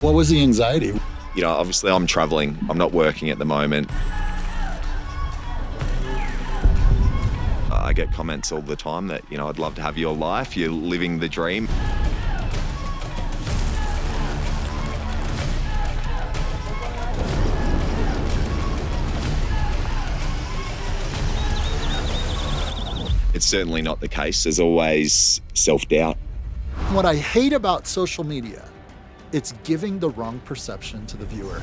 What was the anxiety? You know, obviously I'm traveling. I'm not working at the moment. I get comments all the time that, I'd love to have your life. You're living the dream. It's certainly not the case. There's always self-doubt. What I hate about social media, it's giving the wrong perception to the viewer.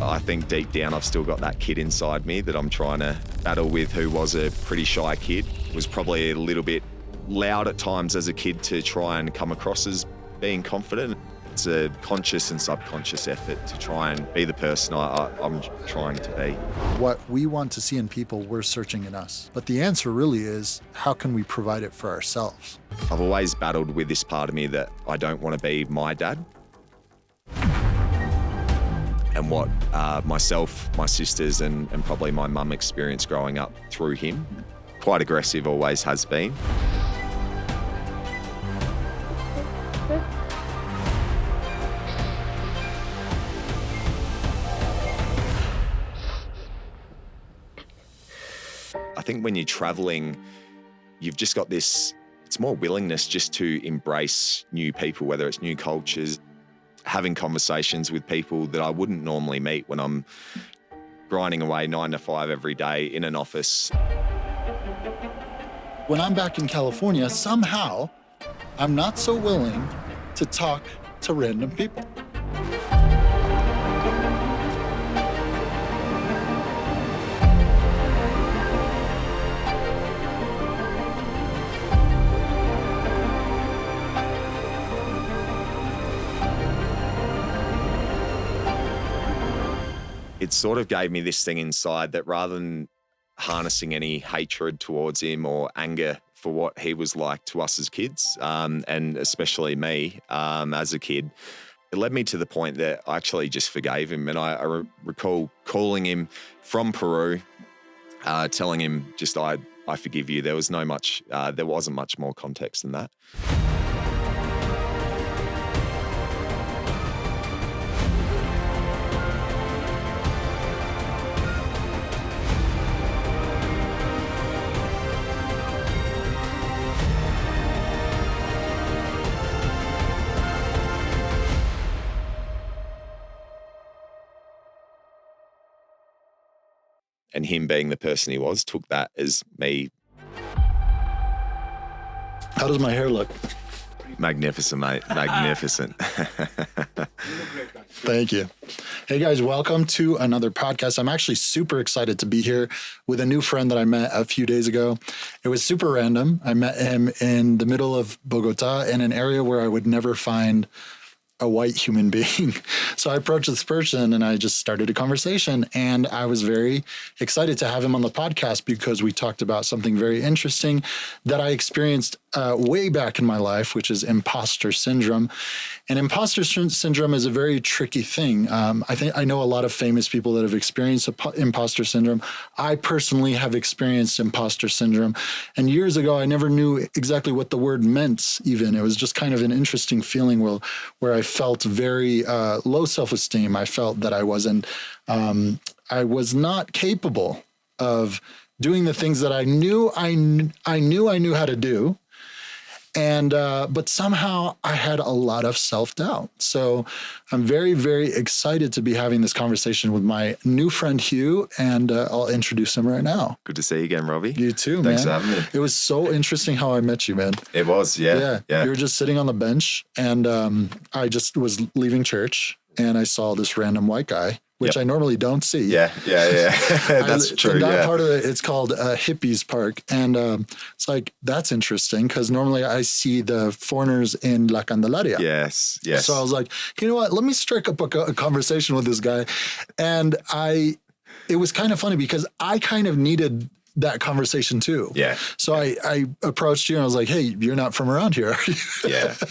I think deep down I've still got that kid inside me that I'm trying to battle with, who was a pretty shy kid. Was probably a little bit loud at times as a kid to try and come across as being confident. It's a conscious and subconscious effort to try and be the person I'm trying to be. What we want to see in people, we're searching in us. But the answer really is, how can we provide it for ourselves? I've always battled with this part of me that I don't want to be my dad. And what myself, my sisters, and probably my mum experienced growing up through him. Quite aggressive, always has been. I think when you're traveling, you've just got this, it's more willingness just to embrace new people, whether it's new cultures, having conversations with people that I wouldn't normally meet when I'm grinding away 9 to 5 every day in an office. When I'm back in California, somehow I'm not so willing to talk to random people. It sort of gave me this thing inside that rather than harnessing any hatred towards him or anger for what he was like to us as kids, and especially me as a kid, it led me to the point that I actually just forgave him. And I recall calling him from Peru, telling him just, I forgive you. There wasn't much more context than that. And him being the person he was, took that as me. How does my hair look? Magnificent, mate. Magnificent. Thank you. Hey guys, welcome to another podcast. I'm actually super excited to be here with a new friend that I met a few days ago. It was super random. I met him in the middle of Bogota in an area where I would never find a white human being. So I approached this person and I just started a conversation, and I was very excited to have him on the podcast because we talked about something very interesting that I experienced way back in my life, which is imposter syndrome. And imposter syndrome is a very tricky thing. I know a lot of famous people that have experienced imposter syndrome. I personally have experienced imposter syndrome. And years ago, I never knew exactly what the word meant even. It was just kind of an interesting feeling where I felt very low self-esteem. I felt that I was not capable of doing the things that I knew I knew how to do. And, but somehow I had a lot of self-doubt. So I'm very, very excited to be having this conversation with my new friend, Hugh, and I'll introduce him right now. Good to see you again, Robbie. You too, Thanks man. for having me. It was so interesting how I met you, man. It was, yeah. You were just sitting on the bench, and I just was leaving church, and I saw this random white guy, which I normally don't see. Yeah. That's true. In that part of it, it's called Hippies Park. And it's like, that's interesting because normally I see the foreigners in La Candelaria. Yes. So I was like, you know what? Let me strike up a conversation with this guy. And it was kind of funny because I kind of needed that conversation too. Yeah. So I approached you and I was like, hey, you're not from around here, are you?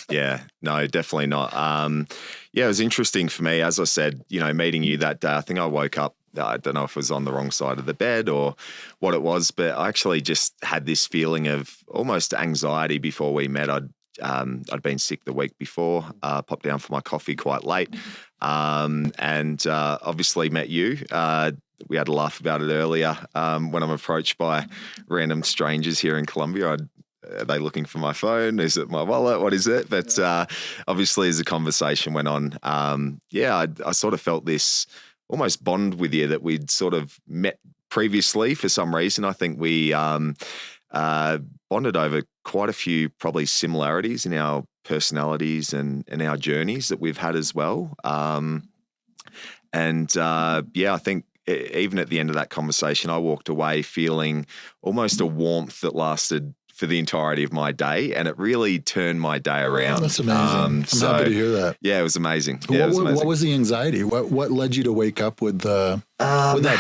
Yeah. No, definitely not. It was interesting for me, as I said, meeting you that day. I think I woke up, I don't know if it was on the wrong side of the bed or what it was, but I actually just had this feeling of almost anxiety before we met. I'd I'd been sick the week before, popped down for my coffee quite late, and obviously met you. We had a laugh about it earlier when I'm approached by random strangers here in Colombia. Are they looking for my phone? Is it my wallet? What is it? But obviously, as the conversation went on, I sort of felt this almost bond with you that we'd sort of met previously for some reason. I think we bonded over quite a few probably similarities in our personalities and our journeys that we've had as well. I think even at the end of that conversation, I walked away feeling almost a warmth that lasted for the entirety of my day, and it really turned my day around. That's amazing. I'm happy to hear that. Yeah, it was amazing. What was the anxiety? What led you to wake up with that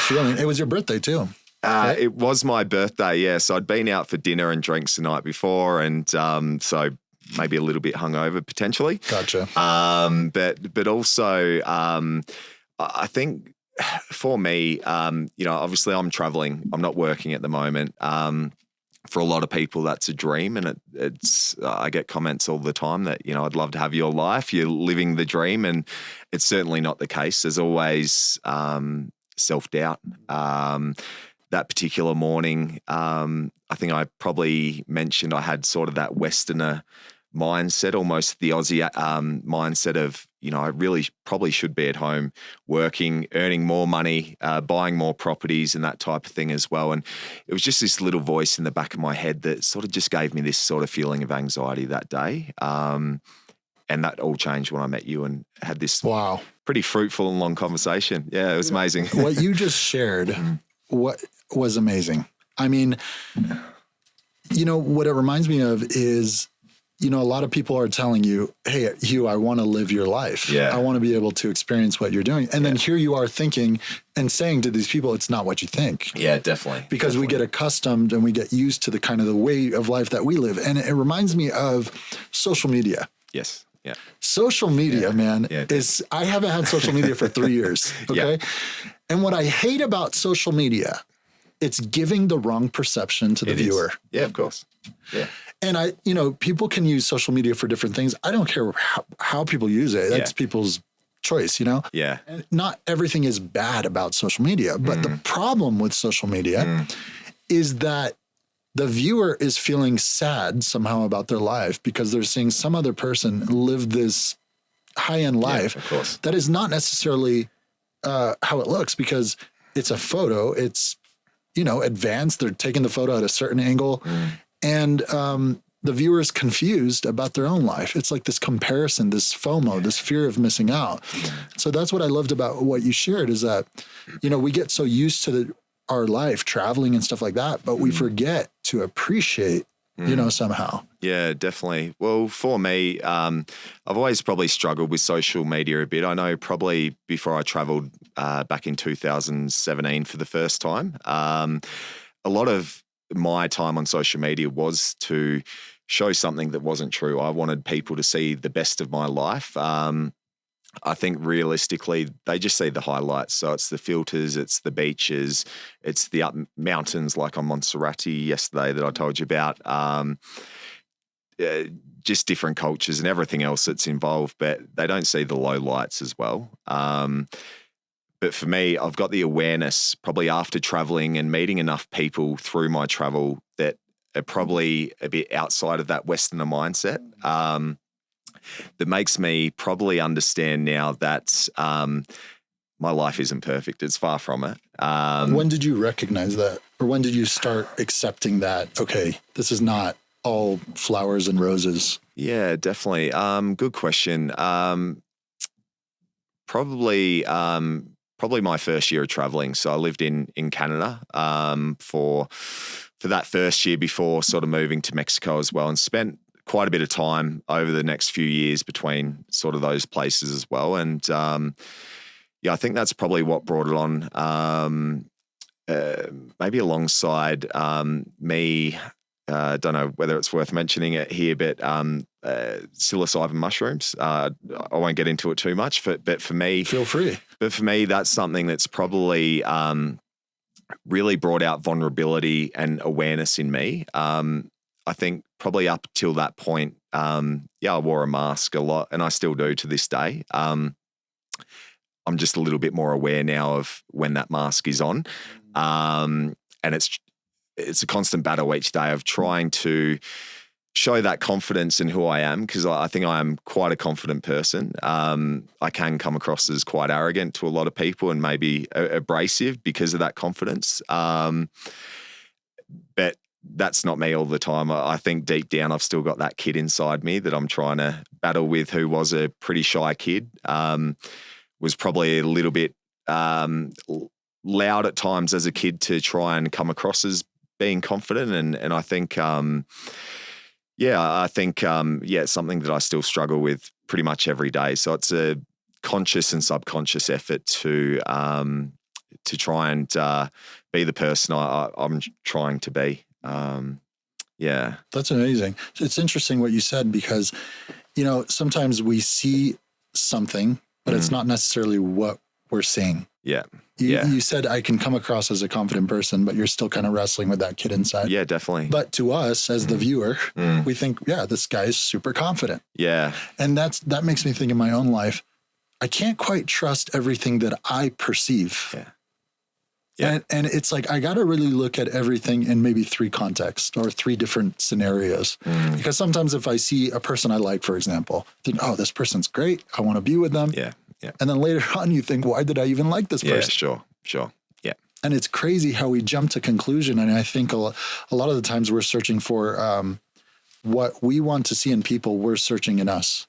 feeling? It was your birthday too. Right? It was my birthday, yeah. So I'd been out for dinner and drinks the night before, and so maybe a little bit hungover potentially. Gotcha. But also, I think for me, obviously I'm traveling. I'm not working at the moment. For a lot of people, that's a dream, and it's. I get comments all the time that I'd love to have your life. You're living the dream, and it's certainly not the case. There's always self-doubt. That particular morning, I think I probably mentioned I had sort of that Westerner mindset, almost the Aussie mindset of, I really probably should be at home working, earning more money, buying more properties and that type of thing as well. And it was just this little voice in the back of my head that sort of just gave me this sort of feeling of anxiety that day. And that all changed when I met you and had this pretty fruitful and long conversation. Yeah, it was amazing. What you just shared, what was amazing. I mean, what it reminds me of is, a lot of people are telling you, hey, Hugh, I want to live your life. Yeah. I want to be able to experience what you're doing. And then here you are thinking and saying to these people, it's not what you think. Yeah, definitely. Because we get accustomed and we get used to the kind of the way of life that we live. And it reminds me of social media. Yes. Yeah. Social media, man, I haven't had social media for 3 years. Okay. Yeah. And what I hate about social media, it's giving the wrong perception to the viewer. Yeah, of course. Yeah. And people can use social media for different things. I don't care how people use it. That's people's choice, Yeah. And not everything is bad about social media. But the problem with social media is that the viewer is feeling sad somehow about their life because they're seeing some other person live this high-end life of course. That is not necessarily how it looks, because it's a photo. It's, advanced. They're taking the photo at a certain angle. And the viewer is confused about their own life. It's like this comparison, this FOMO, this fear of missing out. So that's what I loved about what you shared, is that, we get so used to our life traveling and stuff like that, but we forget to appreciate, somehow. Yeah, definitely. Well, for me, I've always probably struggled with social media a bit. I know probably before I traveled back in 2017 for the first time, a lot of my time on social media was to show something that wasn't true. I wanted people to see the best of my life. I think realistically, they just see the highlights. So it's the filters, it's the beaches, it's the up mountains like on Montserrat yesterday that I told you about. Just different cultures and everything else that's involved, but they don't see the low lights as well. But for me, I've got the awareness probably after traveling and meeting enough people through my travel that are probably a bit outside of that Westerner mindset. That makes me probably understand now that my life isn't perfect. It's far from it. When did you recognize that? Or when did you start accepting that, okay, this is not all flowers and roses? Yeah, definitely. Good question. Probably my first year of traveling. So I lived in Canada for that first year before sort of moving to Mexico as well, and spent quite a bit of time over the next few years between sort of those places as well. And I think that's probably what brought it on. Maybe alongside me, don't know whether it's worth mentioning it here, but psilocybin mushrooms. I won't get into it too much, but for me, feel free. But for me, that's something that's probably really brought out vulnerability and awareness in me. I think probably up till that point, I wore a mask a lot, and I still do to this day. I'm just a little bit more aware now of when that mask is on. And it's a constant battle each day of trying to show that confidence in who I am, because I think I am quite a confident person. I can come across as quite arrogant to a lot of people and maybe abrasive because of that confidence. But that's not me all the time. I think deep down I've still got that kid inside me that I'm trying to battle with, who was a pretty shy kid, was probably a little bit loud at times as a kid to try and come across as being confident. And I think it's something that I still struggle with pretty much every day. So it's a conscious and subconscious effort to try and be the person I'm trying to be. That's amazing. It's interesting what you said, because, sometimes we see something, but it's not necessarily what we're seeing. Yeah. You said I can come across as a confident person, but you're still kind of wrestling with that kid inside. Yeah, definitely. But to us as the viewer, we think, this guy is super confident. Yeah. And that makes me think in my own life, I can't quite trust everything that I perceive. Yeah. Yeah. And it's like, I got to really look at everything in maybe 3 contexts or 3 different scenarios. Because sometimes if I see a person I like, for example, think, oh, this person's great, I want to be with them. Yeah. Yeah. And then later on you think, why did I even like this person? Yeah, sure. Yeah. And it's crazy how we jump to conclusion. And I think a lot of the times we're searching for what we want to see in people, we're searching in us.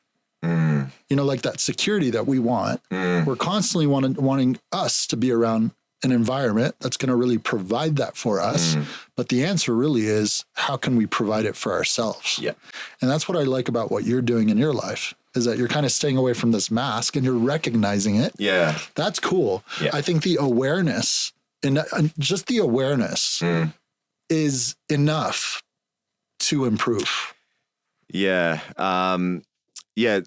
Like that security that we want. We're constantly wanting us to be around an environment that's going to really provide that for us. But the answer really is, how can we provide it for ourselves? Yeah. And that's what I like about what you're doing in your life, is that you're kind of staying away from this mask and you're recognizing it. Yeah. That's cool. Yeah. I think the awareness and just the awareness is enough to improve. Yeah.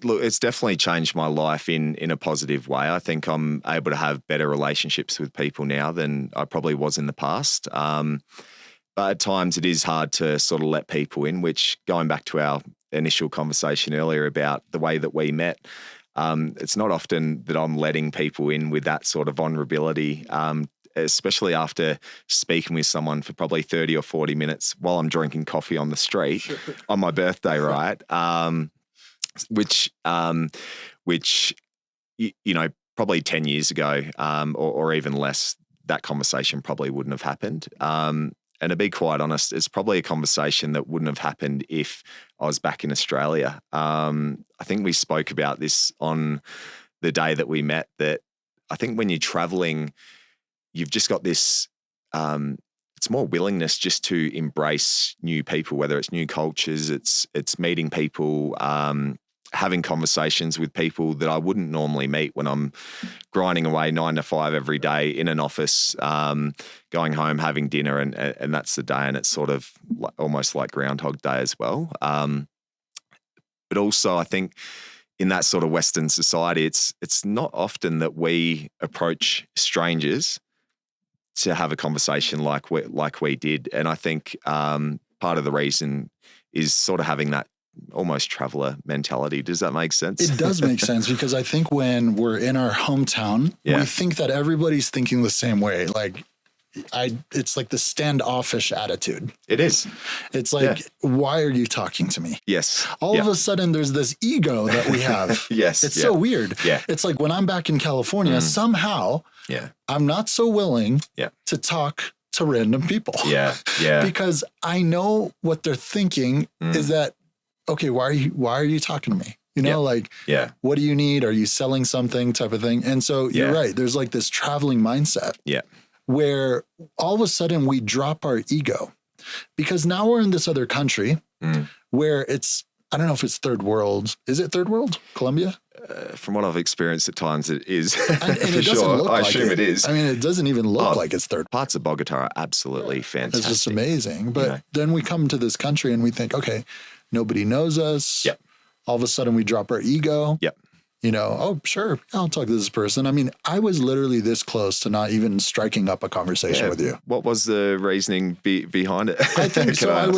Look, it's definitely changed my life in a positive way. I think I'm able to have better relationships with people now than I probably was in the past. But at times it is hard to sort of let people in, which, going back to our initial conversation earlier about the way that we met, it's not often that I'm letting people in with that sort of vulnerability, especially after speaking with someone for probably 30 or 40 minutes while I'm drinking coffee on the street on my birthday, right? Which probably 10 years ago, or even less, that conversation probably wouldn't have happened. And to be quite honest, it's probably a conversation that wouldn't have happened if I was back in Australia. I think we spoke about this on the day that we met, that I think when you're traveling, you've just got this, it's more willingness just to embrace new people, whether it's new cultures, it's meeting people, having conversations with people that I wouldn't normally meet when I'm grinding away 9 to 5 every day in an office, going home, having dinner, and that's the day. And it's sort of almost like Groundhog Day as well. But also I think in that sort of Western society, it's not often that we approach strangers to have a conversation like we did. And I think part of the reason is sort of having that almost traveler mentality. Does that make sense? It does make sense, because I think when we're in our hometown, we think that everybody's thinking the same way. Like it's like the standoffish attitude. It is. It's like, why are you talking to me? Yes. All of a sudden there's this ego that we have. Yes. It's so weird. Yeah. It's like when I'm back in California, somehow I'm not so willing to talk to random people. Yeah. Because I know what they're thinking is that, okay, why are you talking to me? What do you need? Are you selling something, type of thing? And so you're right. There's like this traveling mindset where all of a sudden we drop our ego, because now we're in this other country where it's, I don't know if it's third world. Is it third world? Colombia? From what I've experienced at times, it is. And for it doesn't look I like assume it is. I mean, it doesn't even look like it's third. Parts of Bogota are absolutely fantastic. It's just amazing. But then we come to this country and we think, okay, nobody knows us. Yep. All of a sudden we drop our ego. Yep. oh, sure, I'll talk to this person. I mean, I was literally this close to not even striking up a conversation with you. What was the reasoning behind it? I think so. I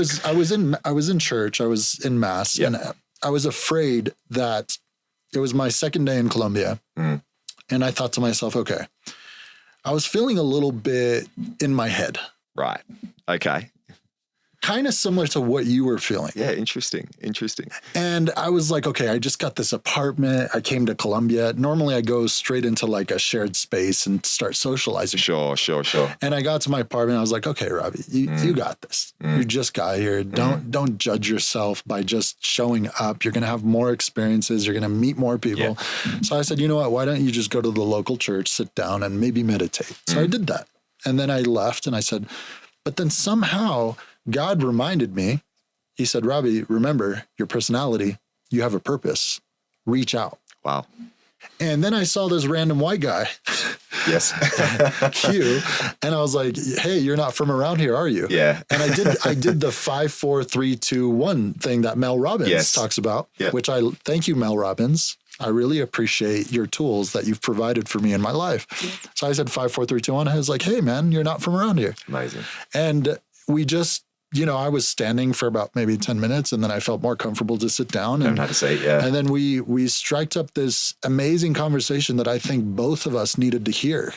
was in church. I was in mass, and I was afraid that it was my second day in Colombia. And I thought to myself, okay, I was feeling a little bit in my head. Right. Okay. Kind of similar to what you were feeling. Yeah, interesting. And I was like, okay, I just got this apartment. I came to Colombia. Normally I go straight into like a shared space and start socializing. Sure. And I got to my apartment. I was like, okay, Robbie, you got this. You just got here. Don't judge yourself by just showing up. You're going to have more experiences. You're going to meet more people. Yeah. So I said, you know what? Why don't you just go to the local church, sit down and maybe meditate? So I did that. And then I left and I said, but then somehow God reminded me, he said, Robbie, remember your personality. You have a purpose. Reach out. Wow. And then I saw this random white guy. Yes. Q. And I was like, hey, you're not from around here, are you? Yeah. And I did the 5, 4, 3, 2, 1 thing that Mel Robbins talks about, which thank you, Mel Robbins. I really appreciate your tools that you've provided for me in my life. So I said 5, 4, 3, 2, 1. I was like, hey, man, you're not from around here. Amazing. And we just, I was standing for about maybe 10 minutes and then I felt more comfortable to sit down. And how to say it, yeah. And then we striked up this amazing conversation that I think both of us needed to hear.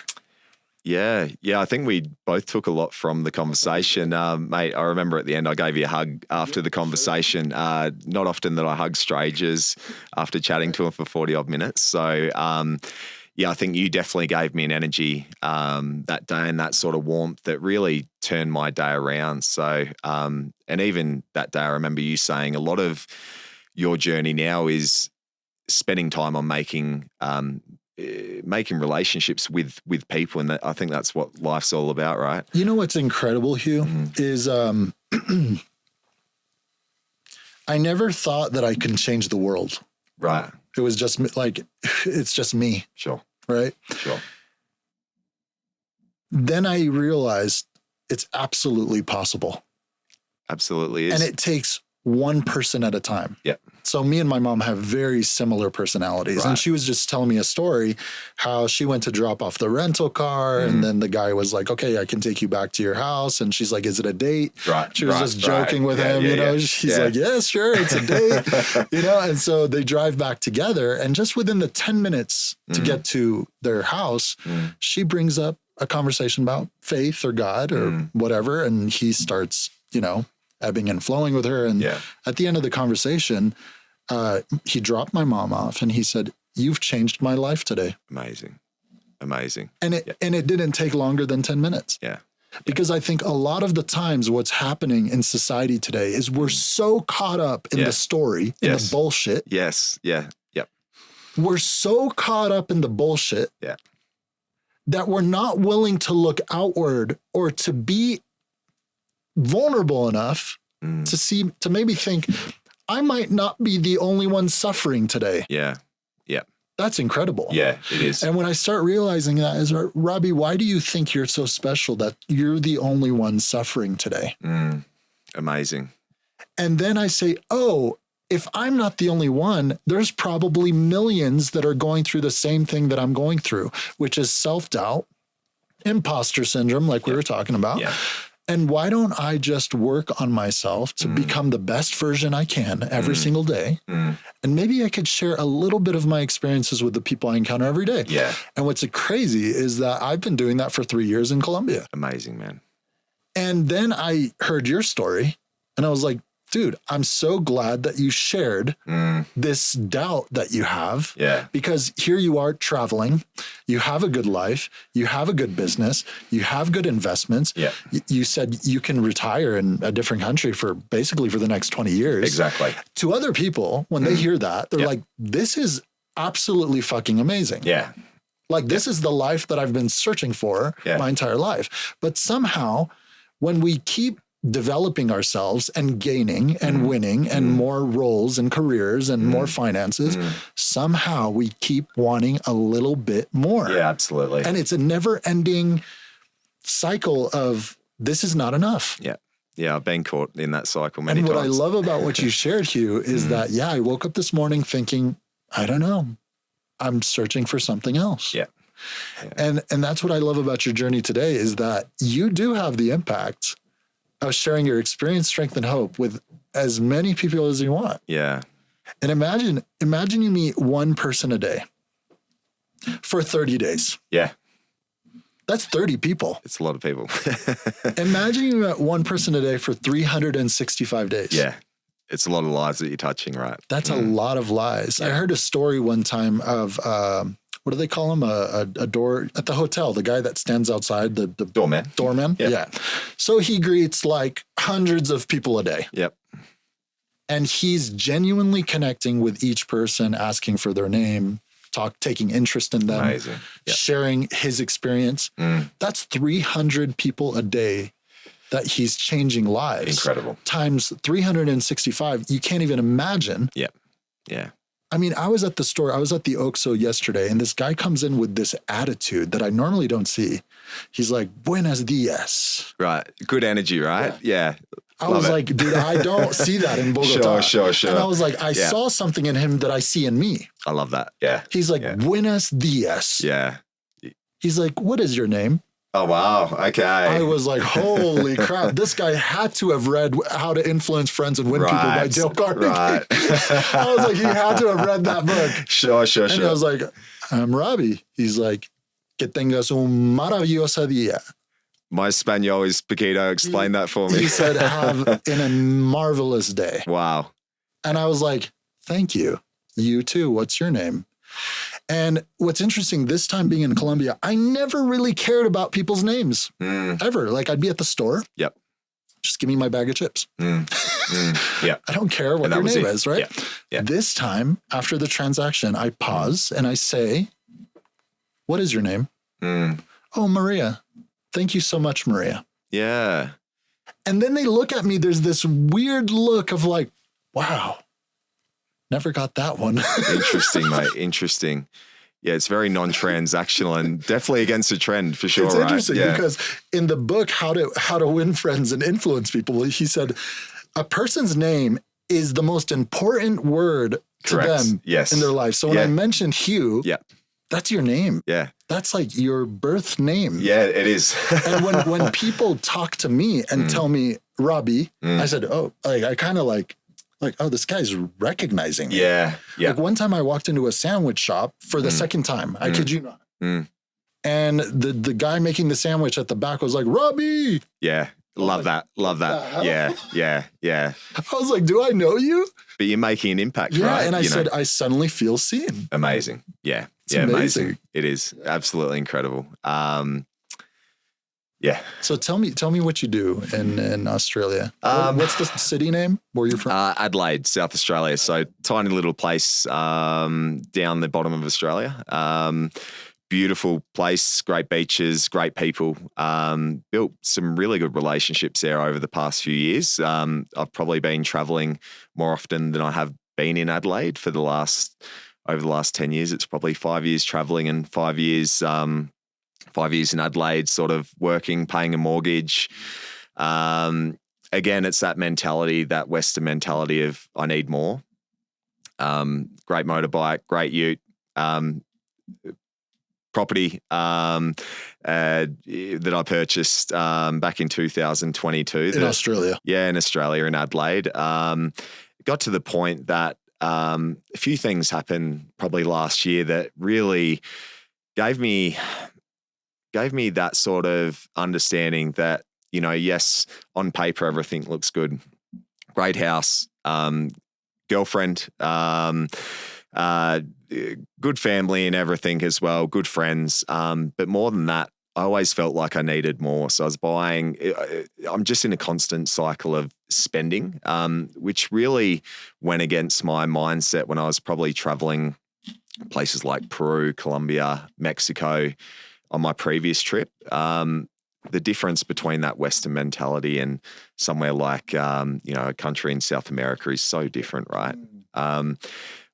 Yeah. I think we both took a lot from the conversation. Mate, I remember at the end, I gave you a hug after the conversation. Not often that I hug strangers after chatting to them for 40 odd minutes. So, I think you definitely gave me an energy that day and that sort of warmth that really turned my day around. So, and even that day, I remember you saying a lot of your journey now is spending time on making relationships with people. And I think that's what life's all about, right? You know what's incredible, Hugh, is I never thought that I could change the world. Right. It was just like, it's just me. Sure. Right? Sure. Then I realized it's absolutely possible. Absolutely is. And it takes one person at a time. Yeah. So me and my mom have very similar personalities. Right. And she was just telling me a story how she went to drop off the rental car and then the guy was like, okay, I can take you back to your house. And she's like, is it a date? Right. She was just joking with him, She's like, yes, sure, it's a date. And so they drive back together. And just within the 10 minutes to get to their house, she brings up a conversation about faith or God or whatever. And he starts, ebbing and flowing with her. And at the end of the conversation, he dropped my mom off and he said, you've changed my life today. Amazing. And it didn't take longer than 10 minutes. Yeah. Because I think a lot of the times what's happening in society today is we're so caught up in the story, in the bullshit. Yes. Yeah. Yep. We're so caught up in the bullshit that we're not willing to look outward or to be vulnerable enough to maybe think, I might not be the only one suffering today. Yeah. Yeah. That's incredible. Yeah, it is. And when I start realizing that is, Robbie, why do you think you're so special that you're the only one suffering today? Amazing. And then I say, oh, if I'm not the only one, there's probably millions that are going through the same thing that I'm going through, which is self-doubt, imposter syndrome, like we were talking about. Yeah. And why don't I just work on myself to become the best version I can every single day? And maybe I could share a little bit of my experiences with the people I encounter every day. Yeah. And what's crazy is that I've been doing that for 3 years in Colombia. Amazing, man. And then I heard your story and I was like, dude, I'm so glad that you shared this doubt that you have. Yeah. Because here you are traveling, you have a good life, you have a good business, you have good investments. Yeah. You said you can retire in a different country for the next 20 years. Exactly. To other people, when they hear that, they're like, this is absolutely fucking amazing. Yeah. Like this is the life that I've been searching for my entire life. But somehow when we keep developing ourselves and gaining and winning and more roles and careers and more finances, somehow we keep wanting a little bit more. Yeah, absolutely. And it's a never ending cycle of this is not enough. Yeah. Yeah. I've been caught in that cycle many times. And what I times. love about what you shared, Hugh, is that, I woke up this morning thinking, I don't know. I'm searching for something else. Yeah. And that's what I love about your journey today is that you do have the impact of sharing your experience, strength, and hope with as many people as you want. Yeah. And imagine you meet one person a day for 30 days. Yeah. That's 30 people. It's a lot of people. Imagine you met one person a day for 365 days. Yeah. It's a lot of lives that you're touching, right? That's a lot of lives. I heard a story one time of, what do they call him? A door at the hotel, the guy that stands outside, the Doorman. Doorman? Yep. Yeah. So he greets like hundreds of people a day. Yep. And he's genuinely connecting with each person, asking for their name, taking interest in them, Amazing. Yep. sharing his experience. That's 300 people a day that he's changing lives. Incredible. Times 365. You can't even imagine. Yeah. Yeah. I mean, I was at the store, I was at the Oxxo yesterday, and this guy comes in with this attitude that I normally don't see. He's like, buenos dias. Right. Good energy, right? Yeah. I was like, dude, I don't see that in Bogota. Sure. And I was like, I saw something in him that I see in me. I love that. Yeah. He's like, buenos dias. Yeah. He's like, what is your name? Oh, wow. Okay. I was like, holy crap. This guy had to have read How to Influence Friends and Win People by Dale Carnegie. Right. I was like, he had to have read that book. Sure. And I was like, I'm Robbie. He's like, que tengas un maravilloso día. My Espanol is Paquito. Explain that for me. He said, have in a marvelous day. Wow. And I was like, thank you. You too. What's your name? And what's interesting, this time being in Colombia, I never really cared about people's names ever. Like I'd be at the store. Yep. Just give me my bag of chips. Yeah. I don't care what your name is, right? Yeah. This time, after the transaction, I pause and I say, what is your name? Oh, Maria. Thank you so much, Maria. Yeah. And then they look at me. There's this weird look of like, wow, never got that one. Interesting, mate. Interesting. Yeah, it's very non-transactional and definitely against the trend for sure. It's right? interesting because in the book, How to Win Friends and Influence People, he said a person's name is the most important word to them in their life. So when I mentioned Hugh, that's your name. Yeah. That's like your birth name. Yeah, it is. And when people talk to me and tell me Robbie, I said, oh, like I kind of like, oh, this guy's recognizing me. Yeah. Like one time I walked into a sandwich shop for the second time. I kid you not. And the guy making the sandwich at the back was like, Robbie. Yeah. Love that. Yeah. I was like, do I know you? But you're making an impact, yeah, right? And I said, I suddenly feel seen. Amazing. Yeah. It's amazing. It is absolutely incredible. Yeah. So tell me what you do in Australia. What's the city name? Where you're from? Adelaide, South Australia. So tiny little place down the bottom of Australia. Beautiful place, great beaches, great people. Built some really good relationships there over the past few years. I've probably been traveling more often than I have been in Adelaide over the last 10 years. It's probably 5 years traveling and 5 years in Adelaide, sort of working, paying a mortgage. Again, it's that mentality, that Western mentality of I need more. Great motorbike, great ute, property that I purchased back in 2022. In Australia. Yeah, in Australia, in Adelaide. Got to the point that a few things happened probably last year that really gave me that sort of understanding that, you know, yes, on paper, everything looks good. Great house, girlfriend, good family and everything as well, good friends. But more than that, I always felt like I needed more. So I was I'm just in a constant cycle of spending, which really went against my mindset when I was probably traveling places like Peru, Colombia, Mexico on my previous trip. The difference between that Western mentality and somewhere like, a country in South America is so different, right?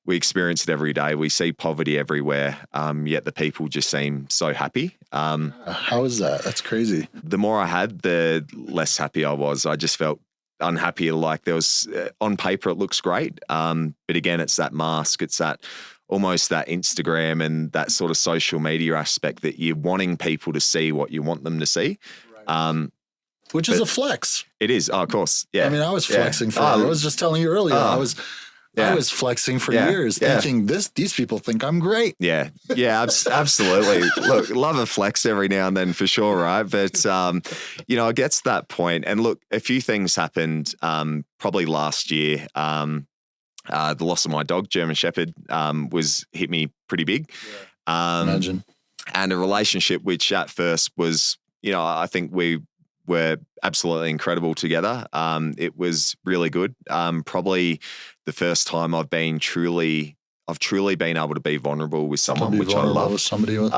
We experience it every day. We see poverty everywhere, yet the people just seem so happy. How is that? That's crazy. The more I had, the less happy I was. I just felt unhappy. Like there was, on paper, it looks great. But again, it's that mask. It's that almost that Instagram and that sort of social media aspect that you're wanting people to see what you want them to see. Right. Which is a flex. It is. Oh, of course. Yeah. I mean, I was flexing for I was just telling you earlier. I was flexing for years thinking these people think I'm great. Yeah. Yeah, absolutely. Look, love a flex every now and then for sure, right? But, it gets to that point. And look, a few things happened probably last year. The loss of my dog, German Shepherd, hit me pretty big. Imagine. And a relationship which at first was, I think we were absolutely incredible together. It was really good. Probably the first time I've truly been able to be vulnerable with someone, which I love. With somebody else.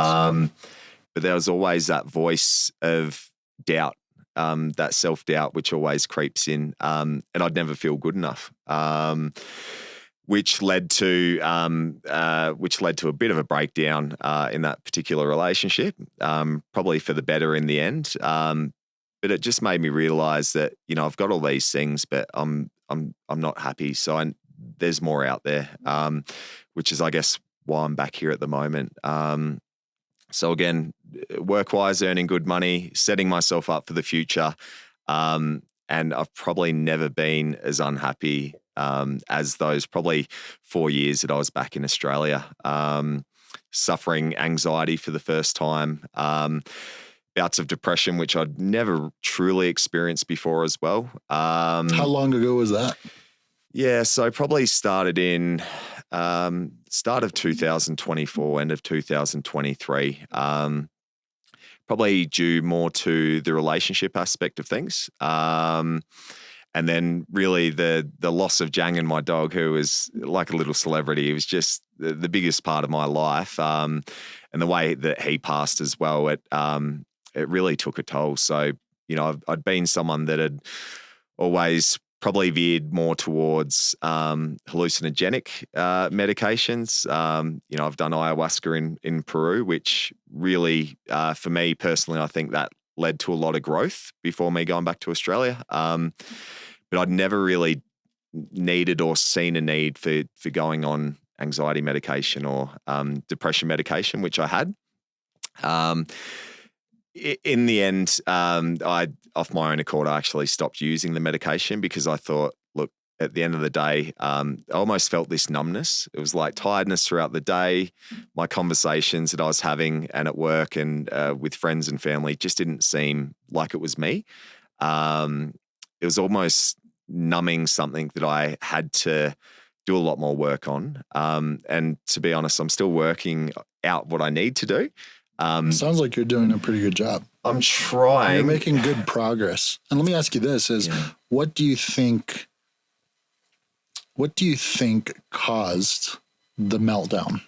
But there was always that voice of doubt, that self-doubt, which always creeps in, and I'd never feel good enough. Which led to a bit of a breakdown in that particular relationship, probably for the better in the end. But it just made me realize that, I've got all these things, but I'm not happy. So there's more out there, which is, I guess, why I'm back here at the moment. So again, work-wise, earning good money, setting myself up for the future. And I've probably never been as unhappy as those probably 4 years that I was back in Australia, suffering anxiety for the first time, bouts of depression, which I'd never truly experienced before as well. How long ago was that? Yeah, so probably started in start of 2024, end of 2023. Probably due more to the relationship aspect of things. And then really the loss of Jang and my dog, who was like a little celebrity. It was just the biggest part of my life. And the way that he passed as well, it really took a toll. So, I'd been someone that had always probably veered more towards hallucinogenic medications. I've done ayahuasca in Peru, which really, for me personally, I think that led to a lot of growth before me going back to Australia. But I'd never really needed or seen a need for going on anxiety medication or depression medication, which I had. In the end, I, off my own accord, I actually stopped using the medication because I thought, look, at the end of the day, I almost felt this numbness. It was like tiredness throughout the day. My conversations that I was having and at work and with friends and family just didn't seem like it was me. It was almost numbing something that I had to do a lot more work on. And to be honest, I'm still working out what I need to do. Sounds like you're doing a pretty good job. I'm trying. You're making good progress. And let me ask you this what do you think caused the meltdown?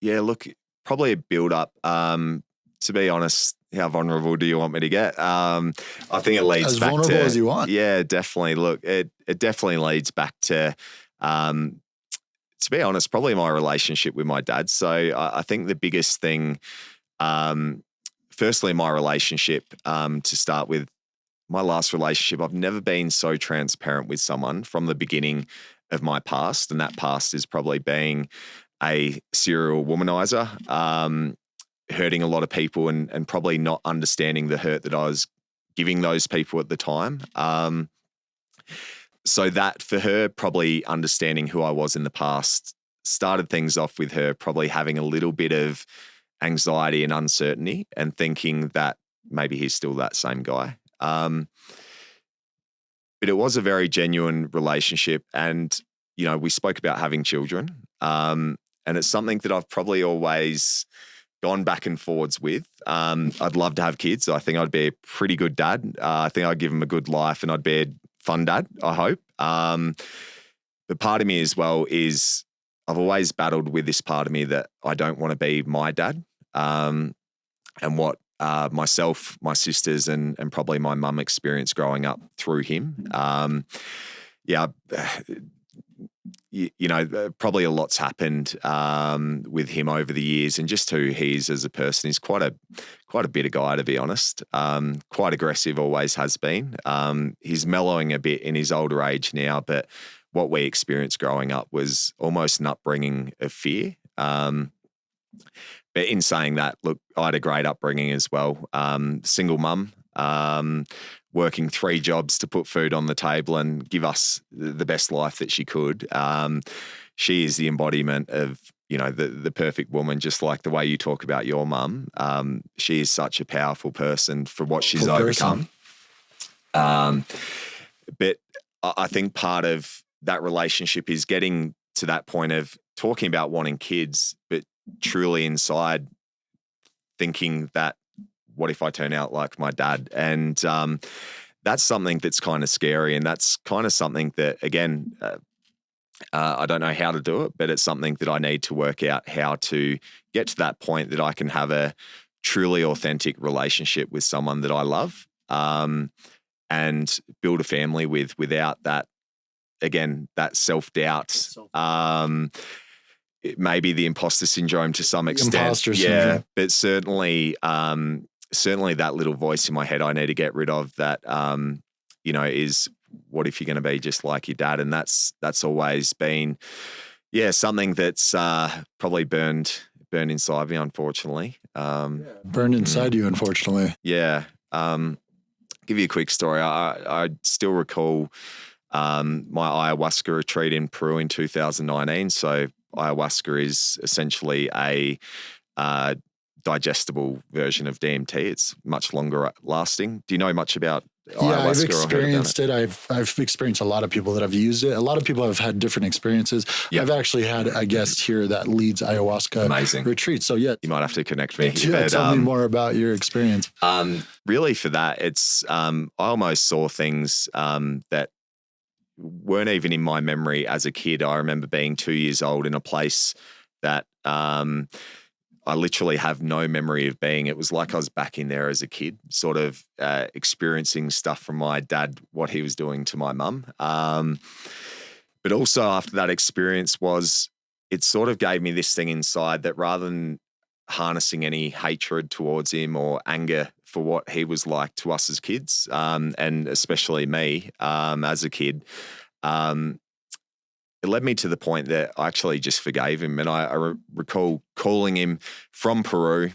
Look, probably a build up. To be honest, how vulnerable do you want me to get? I think it leads as back to... As vulnerable as you want. Yeah, definitely. Look, it definitely leads back to be honest, probably my relationship with my dad. So I think the biggest thing, firstly, my relationship, to start with, my last relationship, I've never been so transparent with someone from the beginning of my past. And that past is probably being a serial womanizer, hurting a lot of people and probably not understanding the hurt that I was giving those people at the time. So that for her, probably understanding who I was in the past, started things off with her probably having a little bit of anxiety and uncertainty and thinking that maybe he's still that same guy. But it was a very genuine relationship. And, we spoke about having children. And it's something that I've probably always gone back and forwards with. I'd love to have kids. I think I'd be a pretty good dad. I think I'd give them a good life and I'd be a fun dad, I hope. But part of me as well is I've always battled with this part of me that I don't want to be my dad. And what myself, my sisters, and probably my mum experienced growing up through him. Probably a lot's happened with him over the years, and just who he is as a person. He's quite a bitter guy, to be honest. Quite aggressive, always has been. He's mellowing a bit in his older age now, but what we experienced growing up was almost an upbringing of fear. But in saying that, look, I had a great upbringing as well. Single mum, working 3 jobs to put food on the table and give us the best life that she could. She is the embodiment of, the perfect woman, just like the way you talk about your mum. She is such a powerful person for what she's overcome. But I think part of that relationship is getting to that point of talking about wanting kids, but truly inside thinking that, what if I turn out like my dad? And that's something that's kind of scary. And that's kind of something that, again, I don't know how to do it, but it's something that I need to work out how to get to that point that I can have a truly authentic relationship with someone that I love, and build a family without that, again, that self-doubt. Maybe the imposter syndrome to some extent. Imposter syndrome. But certainly that little voice in my head I need to get rid of that, is, what if you're going to be just like your dad? And that's always been, something that's probably burned inside me, unfortunately. Burned inside you, unfortunately. Yeah. Give you a quick story. I still recall my ayahuasca retreat in Peru in 2019. So ayahuasca is essentially a digestible version of DMT. It's much longer lasting. Do you know much about ayahuasca? I've experienced it. I've experienced a lot of people that have used it. A lot of people have had different experiences. Yep. I've actually had a guest here that leads ayahuasca retreats. So you might have to connect me. Tell me more about your experience. Really, for that, it's I almost saw things that weren't even in my memory as a kid. I remember being 2 years old in a place that I literally have no memory of being. It was like I was back in there as a kid, sort of experiencing stuff from my dad, what he was doing to my mum. But also after that experience it sort of gave me this thing inside that rather than harnessing any hatred towards him or anger for what he was like to us as kids, and especially me as a kid, it led me to the point that I actually just forgave him. And I recall calling him from Peru,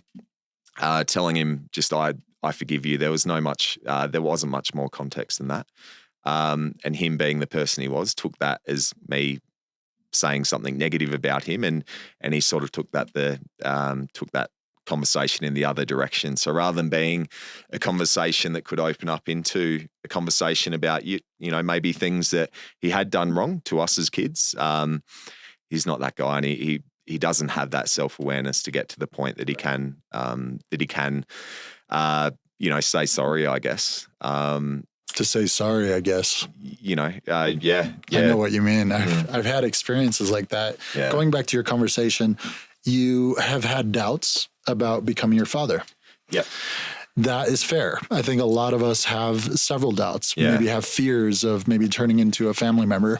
telling him just, I forgive you. There wasn't much more context than that. And him being the person he was, took that as me saying something negative about him. And he sort of took that conversation in the other direction. So rather than being a conversation that could open up into a conversation about maybe things that he had done wrong to us as kids, he's not that guy, and he doesn't have that self-awareness to get to the point that he can say sorry, I guess. To say sorry, I guess. I know what you mean. I've had experiences like that. Yeah. Going back to your conversation, you have had doubts about becoming your father. Yep. That is fair. I think a lot of us have several doubts, maybe have fears of maybe turning into a family member.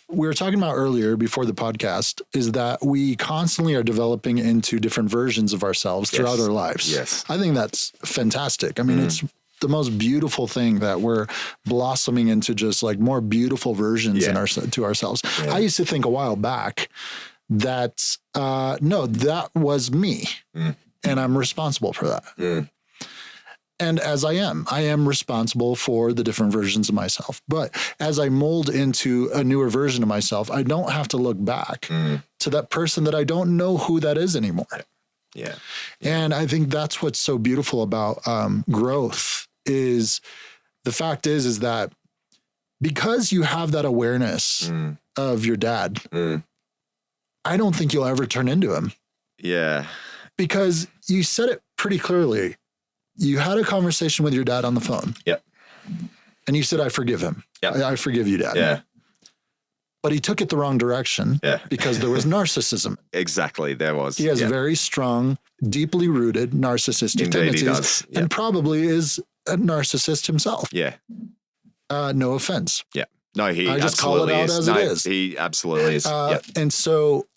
We were talking about earlier before the podcast is that we constantly are developing into different versions of ourselves throughout our lives. Yes. I think that's fantastic. I mean, it's the most beautiful thing that we're blossoming into just like more beautiful versions to ourselves. Yeah. I used to think a while back that, no, that was me and I'm responsible for that. And as I am responsible for the different versions of myself. But as I mold into a newer version of myself, I don't have to look back to that person that I don't know who that is anymore. Yeah. And I think that's what's so beautiful about growth is the fact is that because you have that awareness of your dad, I don't think you'll ever turn into him. Yeah. Because you said it pretty clearly. You had a conversation with your dad on the phone. Yep. And you said, I forgive him. Yep. I forgive you, Dad. Yeah. But he took it the wrong direction because there was narcissism. Exactly. There was. He has very strong, deeply rooted narcissistic tendencies and probably is a narcissist himself. Yeah. No offense. Yeah. No, I just call it out as it is. He absolutely is. And so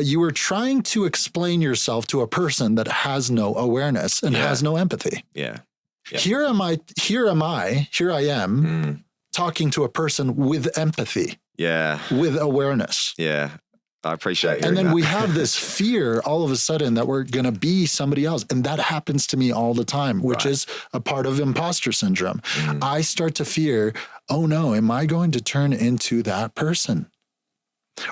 you were trying to explain yourself to a person that has no awareness and has no empathy. Yeah. Yep. Here I am talking to a person with empathy. Yeah. with awareness. Yeah. I appreciate hearing And then that. we have this fear all of a sudden that we're going to be somebody else. And that happens to me all the time, which is a part of imposter syndrome. I start to fear, oh no, am I going to turn into that person?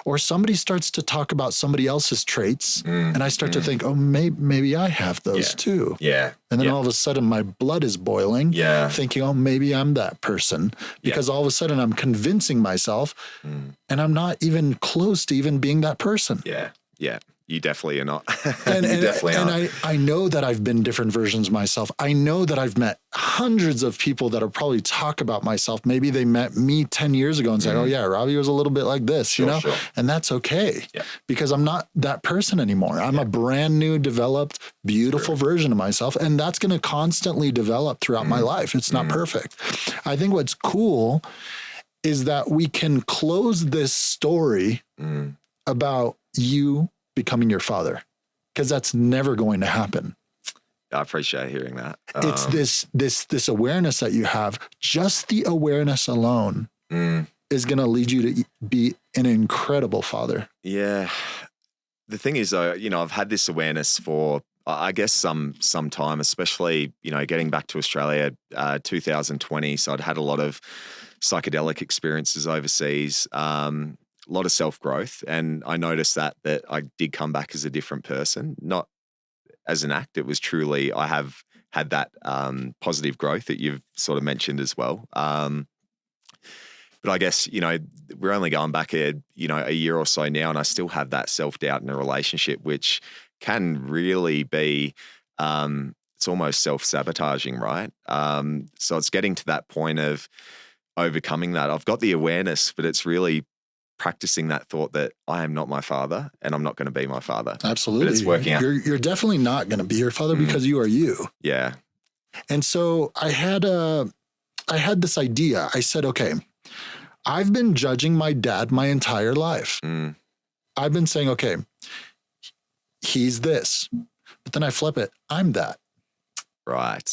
Or somebody starts to talk about somebody else's traits, and I start to think, oh, maybe I have those too. Yeah. And then all of a sudden my blood is boiling, thinking, oh, maybe I'm that person. Because all of a sudden I'm convincing myself and I'm not even close to even being that person. Yeah. Yeah. You definitely are not. And, You definitely and aren't. I know that I've been different versions of myself. I know that I've met hundreds of people that will probably talk about myself. Maybe they met me 10 years ago and said, oh yeah, Robbie was a little bit like this, you know, and that's okay because I'm not that person anymore. I'm a brand new, developed, beautiful version of myself. And that's going to constantly develop throughout my life. It's not perfect. I think what's cool is that we can close this story about you becoming your father, because that's never going to happen. I appreciate hearing that. It's this awareness that you have. Just the awareness alone is going to lead you to be an incredible father. Yeah. The thing is, though, you know, I've had this awareness for, I guess, some time, especially, you know, getting back to Australia, 2020. So I'd had a lot of psychedelic experiences overseas. A lot of self-growth. And I noticed that I did come back as a different person, not as an act. It was truly, I have had that positive growth that you've sort of mentioned as well. But I guess, you know, we're only going back a year or so now, and I still have that self-doubt in a relationship, which can really be, it's almost self-sabotaging, right? So it's getting to that point of overcoming that. I've got the awareness, but it's really practicing that thought that I am not my father and I'm not going to be my father. Absolutely. But it's working out. You're definitely not going to be your father because you are you. Yeah. And so I had this idea. I said, okay, I've been judging my dad my entire life. I've been saying, okay, he's this, but then I flip it. I'm that. Right.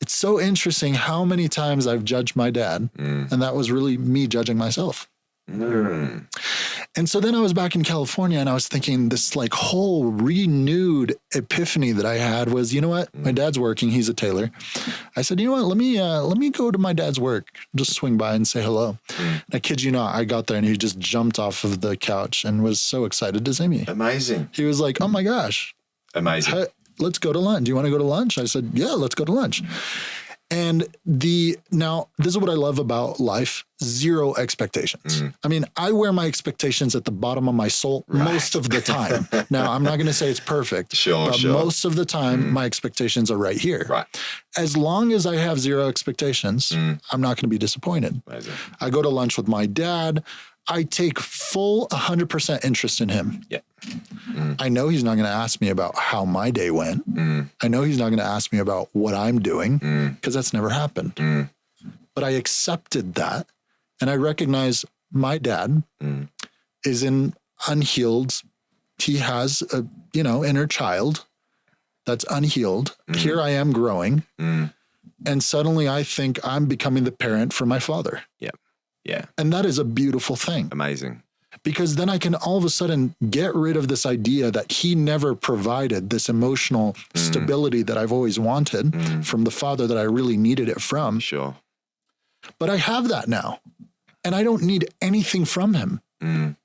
It's so interesting how many times I've judged my dad, and that was really me judging myself. And so then I was back in California and I was thinking this like whole renewed epiphany that I had was, you know what? My dad's working. He's a tailor. I said, you know what? Let me go to my dad's work, just swing by and say hello. And I kid you not, I got there and he just jumped off of the couch and was so excited to see me. Amazing. He was like, oh my gosh. Amazing. Hey, let's go to lunch. Do you want to go to lunch? I said, yeah, let's go to lunch. And now this is what I love about life, 0 expectations. I mean, I wear my expectations at the bottom of my soul most of the time. Now, I'm not going to say it's perfect, but most of the time, my expectations are right here. Right. As long as I have 0 expectations, I'm not going to be disappointed. Amazing. I go to lunch with my dad. I take full 100% interest in him. Yeah. I know he's not going to ask me about how my day went. I know he's not going to ask me about what I'm doing because that's never happened. But I accepted that. And I recognize my dad is in unhealed. He has a, inner child that's unhealed. Here I am growing. And suddenly I think I'm becoming the parent for my father. Yeah. Yeah. And that is a beautiful thing. Amazing. Because then I can all of a sudden get rid of this idea that he never provided this emotional stability that I've always wanted from the father that I really needed it from. Sure. But I have that now. And I don't need anything from him. And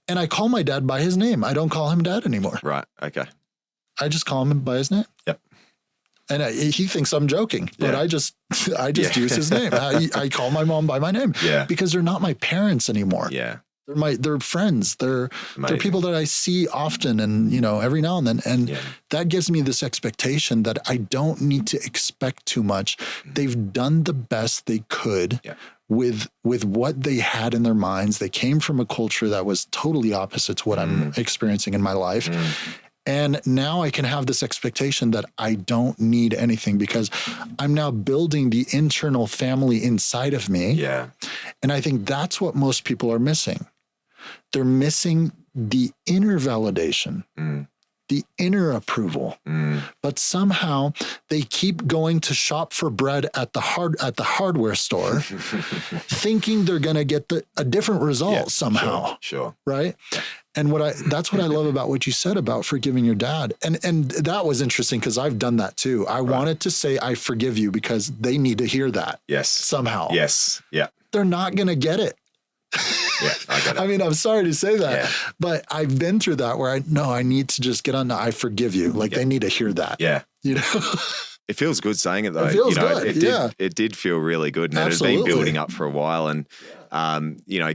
I call my dad by his name. I don't call him dad anymore. Right. Okay. I just call him by his name. Yep. And he thinks I'm joking, but I just use his name. I call my mom by my name because they're not my parents anymore. Yeah. They're friends. They're people that I see often and, every now and then. And that gives me this expectation that I don't need to expect too much. They've done the best they could with what they had in their minds. They came from a culture that was totally opposite to what I'm experiencing in my life. And now I can have this expectation that I don't need anything because I'm now building the internal family inside of me. Yeah. And I think that's what most people are missing. They're missing the inner validation the inner approval. But somehow they keep going to shop for bread at the hardware store, thinking they're going to get a different result somehow. Sure. Right. Yeah. And that's what I love about what you said about forgiving your dad. And that was interesting because I've done that too. I wanted to say, I forgive you because they need to hear that. Yes. Somehow. Yes. Yeah. They're not going to get it. Yeah, I get it. I mean, I'm sorry to say that, but I've been through that where I need to just get on I forgive you. Like they need to hear that. Yeah. You know, it feels good saying it though. It feels good. It did feel really good. And Absolutely. it had been building up for a while. And,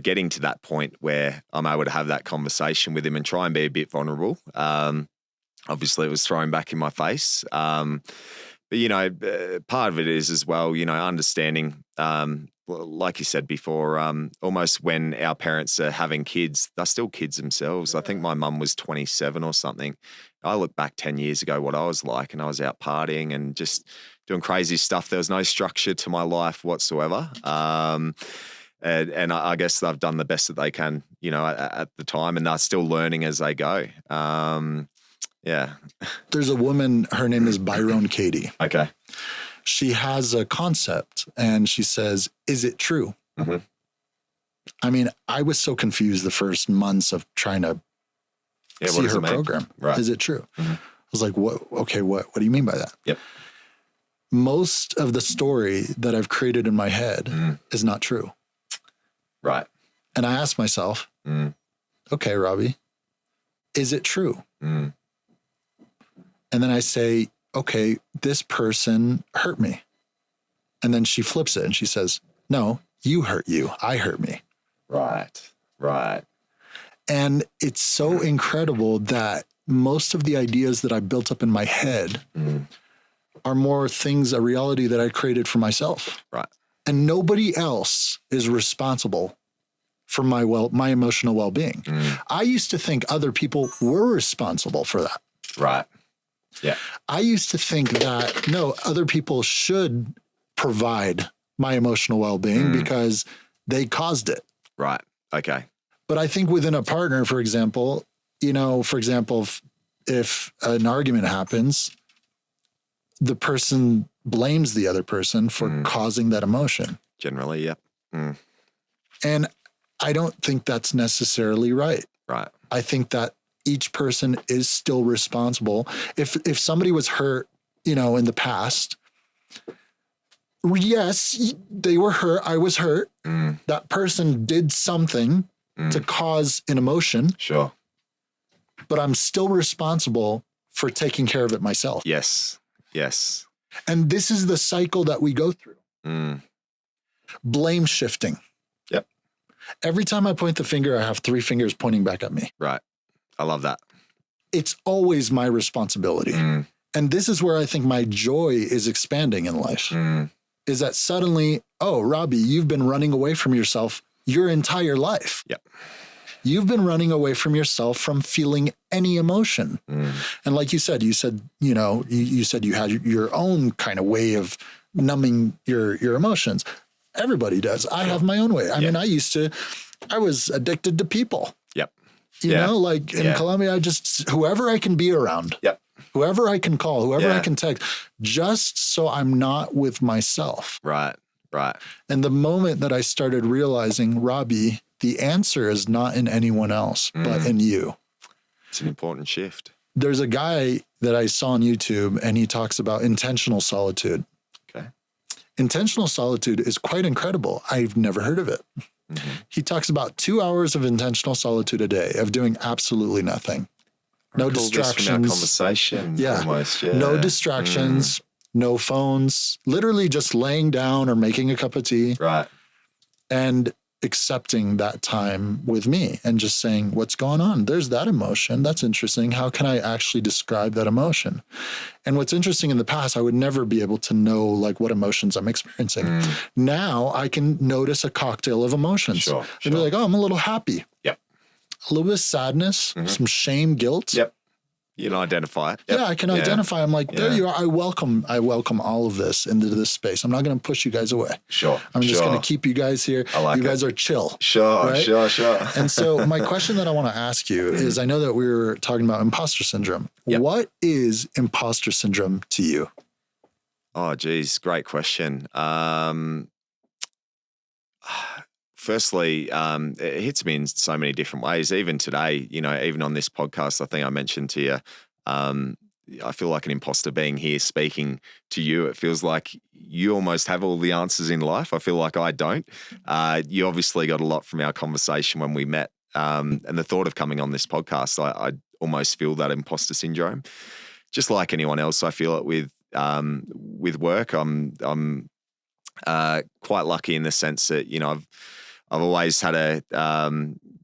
getting to that point where I'm able to have that conversation with him and try and be a bit vulnerable. Obviously it was thrown back in my face. But, part of it is as well, understanding, like you said before, almost when our parents are having kids, they're still kids themselves. I think my mum was 27 or something. I look back 10 years ago, what I was like, and I was out partying and just doing crazy stuff. There was no structure to my life whatsoever. And I guess they've done the best that they can, at the time, and they're still learning as they go. Yeah. There's a woman, her name is Byron Katie. Okay. She has a concept and she says, is it true? Mm-hmm. I mean, I was so confused the first months of trying to see her program. Right. Is it true? Mm-hmm. I was like, what? Okay. What do you mean by that? Yep. Most of the story that I've created in my head is not true. Right. And I asked myself, okay, Robbie, is it true? And then I say, okay, this person hurt me. And then she flips it and she says, no, you hurt you. I hurt me. Right. And it's so incredible that most of the ideas that I built up in my head are more things, a reality that I created for myself. Right. And nobody else is responsible for my emotional well-being. I used to think other people were responsible for that. Right. Yeah. I used to think that, no, other people should provide my emotional well-being because they caused it. Right. Okay. But I think within a partner, for example, if an argument happens, the person blames the other person for causing that emotion. Generally, yeah. And I don't think that's necessarily right. Right. I think that each person is still responsible. If somebody was hurt, in the past, yes, they were hurt. I was hurt. That person did something to cause an emotion. Sure. But I'm still responsible for taking care of it myself. Yes. And this is the cycle that we go through. Blame shifting. Yep. Every time I point the finger, I have 3 fingers pointing back at me. Right. I love that. It's always my responsibility. And this is where I think my joy is expanding in life, is that suddenly, oh, Robbie, you've been running away from yourself your entire life. Yep. You've been running away from yourself from feeling any emotion. And like you said you said you had your own kind of way of numbing your emotions. Everybody does. I have my own way. I mean, I was addicted to people. Yep. You know, like in Colombia, whoever I can be around, whoever I can call, whoever I can text, just so I'm not with myself. Right. And the moment that I started realizing, Robbie, the answer is not in anyone else, but in you. It's an important shift. There's a guy that I saw on YouTube and he talks about intentional solitude. Okay. Intentional solitude is quite incredible. I've never heard of it. He talks about 2 hours of intentional solitude a day of doing absolutely nothing. No distractions. From our conversation. Almost, No distractions, no phones, literally just laying down or making a cup of tea. Right. And accepting that time with me and just saying, what's going on? There's that emotion. That's interesting. How can I actually describe that emotion? And what's interesting, in the past, I would never be able to know like what emotions I'm experiencing. Now I can notice a cocktail of emotions. Sure. And be like, oh, I'm a little happy. Yep. A little bit of sadness, some shame, guilt. Yep. You can identify it. Yep. Yeah, I can identify. I'm like, there you are. I welcome all of this into this space. I'm not going to push you guys away. Sure. I'm just going to keep you guys here. I like you guys are chill. Sure, right? sure. And so my question that I want to ask you is, I know that we were talking about imposter syndrome. Yep. What is imposter syndrome to you? Oh, geez, great question. Firstly, it hits me in so many different ways. Even today, even on this podcast, I think I mentioned to you, I feel like an imposter being here speaking to you. It feels like you almost have all the answers in life. I feel like I don't. You obviously got a lot from our conversation when we met. And the thought of coming on this podcast, I almost feel that imposter syndrome. Just like anyone else, I feel it with work. I'm quite lucky in the sense that, I've always had a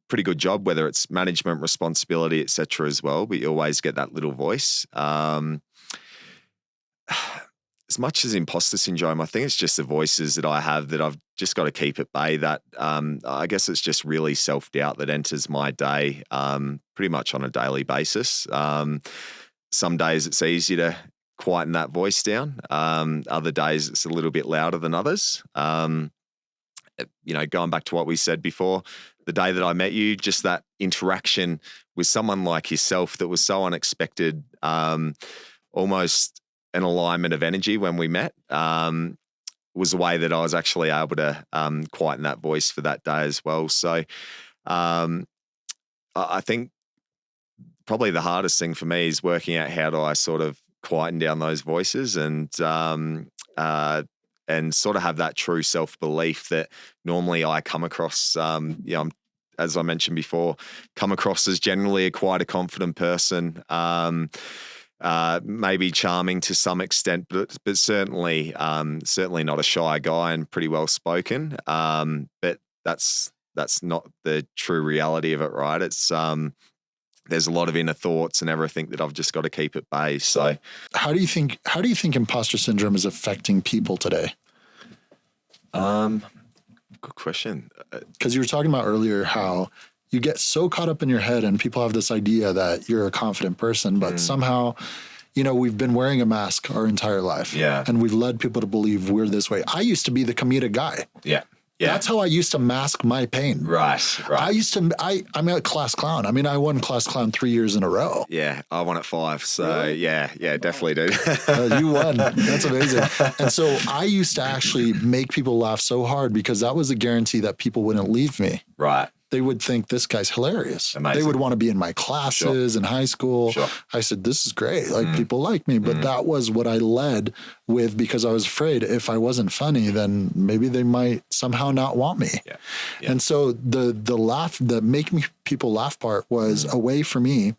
pretty good job, whether it's management responsibility, et cetera, as well. But you always get that little voice. As much as imposter syndrome, I think it's just the voices that I have that I've just got to keep at bay. That I guess it's just really self-doubt that enters my day pretty much on a daily basis. Some days it's easy to quieten that voice down. Other days it's a little bit louder than others. Going back to what we said before, the day that I met you, just that interaction with someone like yourself that was so unexpected, almost an alignment of energy when we met, was the way that I was actually able to quieten that voice for that day as well. So I think probably the hardest thing for me is working out how do I sort of quieten down those voices and sort of have that true self-belief that normally I come across, I'm, as I mentioned before, come across as generally quite a confident person, maybe charming to some extent, but certainly not a shy guy and pretty well spoken. But that's not the true reality of it, right? It's there's a lot of inner thoughts and everything that I've just got to keep at bay. So how do you think imposter syndrome is affecting people today? Good question. Because you were talking about earlier how you get so caught up in your head and people have this idea that you're a confident person, but somehow, we've been wearing a mask our entire life. Yeah. And we've led people to believe we're this way. I used to be the comedic guy. Yeah. Yeah. That's how I used to mask my pain. Right. I'm a class clown. I mean, I won class clown 3 years in a row. Yeah. I won at 5. So yeah, definitely do. You won. That's amazing. And so I used to actually make people laugh so hard because that was a guarantee that people wouldn't leave me. Right. They would think this guy's hilarious. Amazing. They would want to be in my classes in high school. Sure. I said, this is great. Like people like me, but that was what I led with because I was afraid if I wasn't funny, then maybe they might somehow not want me. Yeah. Yeah. And so the laugh, the making people laugh part was a way for me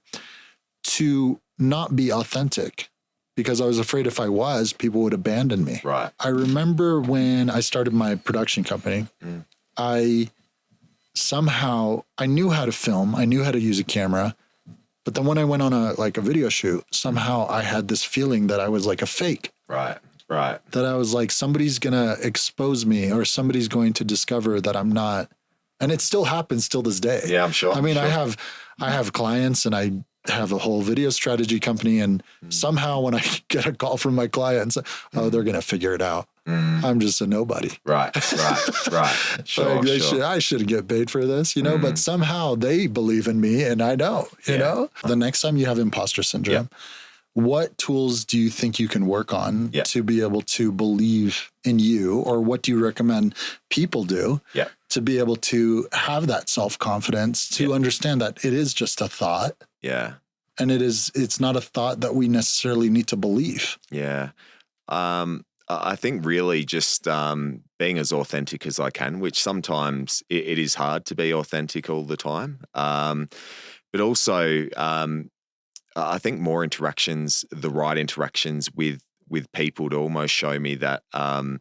to not be authentic because I was afraid if I was, people would abandon me. Right. I remember when I started my production company, somehow I knew how to film. I knew how to use a camera. But then when I went on a video shoot, somehow I had this feeling that I was like a fake. Right. That I was like, somebody's going to expose me or somebody's going to discover that I'm not. And it still happens still this day. Yeah, I'm sure. I mean, I have clients and I have a whole video strategy company. And somehow when I get a call from my clients, they're going to figure it out. I'm just a nobody. Right. Sure, I should get paid for this, but somehow they believe in me and I don't, you know? The next time you have imposter syndrome, what tools do you think you can work on to be able to believe in you? Or what do you recommend people do to be able to have that self-confidence, to understand that it is just a thought? Yeah. And it's not a thought that we necessarily need to believe. Yeah. I think really just being as authentic as I can, which sometimes it is hard to be authentic all the time. But also, I think more interactions, the right interactions with people to almost show me that, I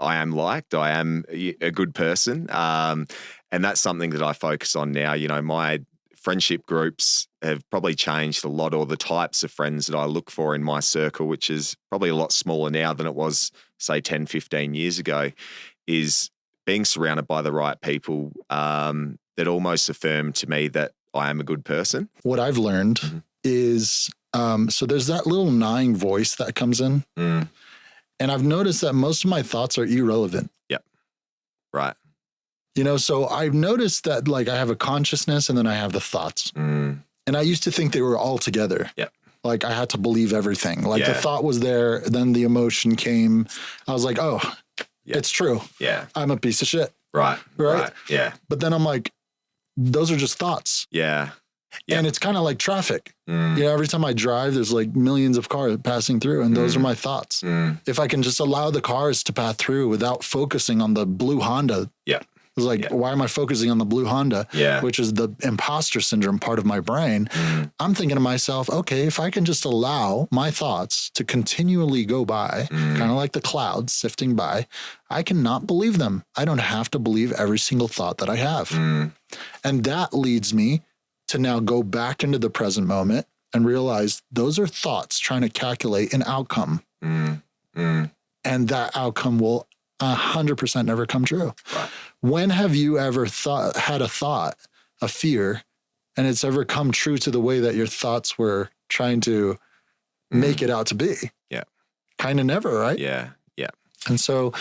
am liked, I am a good person. And that's something that I focus on now. My friendship groups have probably changed a lot, or the types of friends that I look for in my circle, which is probably a lot smaller now than it was, say, 10, 15 years ago, is being surrounded by the right people that almost affirm to me that I am a good person. What I've learned is, so there's that little gnawing voice that comes in. Mm. And I've noticed that most of my thoughts are irrelevant. Yep. Right. So I've noticed that like I have a consciousness and then I have the thoughts. Mm. And I used to think they were all together. Yep. Like I had to believe everything. Like the Yeah. thought was there, then the emotion came. I was like, oh, Yeah. it's true. Yeah. I'm a piece of shit. Right. Right? Yeah. But then I'm like, those are just thoughts. Yeah. Yeah. And it's kind of like traffic. Mm. Every time I drive, there's like millions of cars passing through, and those are my thoughts. Mm. If I can just allow the cars to pass through without focusing on the blue Honda, Yeah. it's like, why am I focusing on the blue Honda? Yeah. Which is the imposter syndrome part of my brain. Mm. I'm thinking to myself, okay, if I can just allow my thoughts to continually go by, kind of like the clouds sifting by, I cannot believe them. I don't have to believe every single thought that I have. Mm. And that leads me to now go back into the present moment and realize those are thoughts trying to calculate an outcome. Mm. Mm. And that outcome will 100% never come true. Right. When have you ever had a thought, a fear, and it's ever come true to the way that your thoughts were trying to make it out to be? Yeah. Kind of never, right? Yeah. Yeah. And so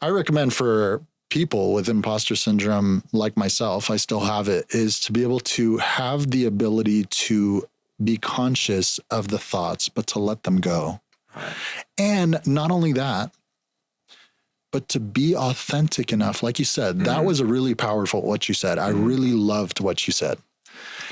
I recommend for people with imposter syndrome like myself, I still have it, is to be able to have the ability to be conscious of the thoughts, but to let them go. Right. And not only that, but to be authentic enough. Like you said, that was a really powerful what you said. I really loved what you said.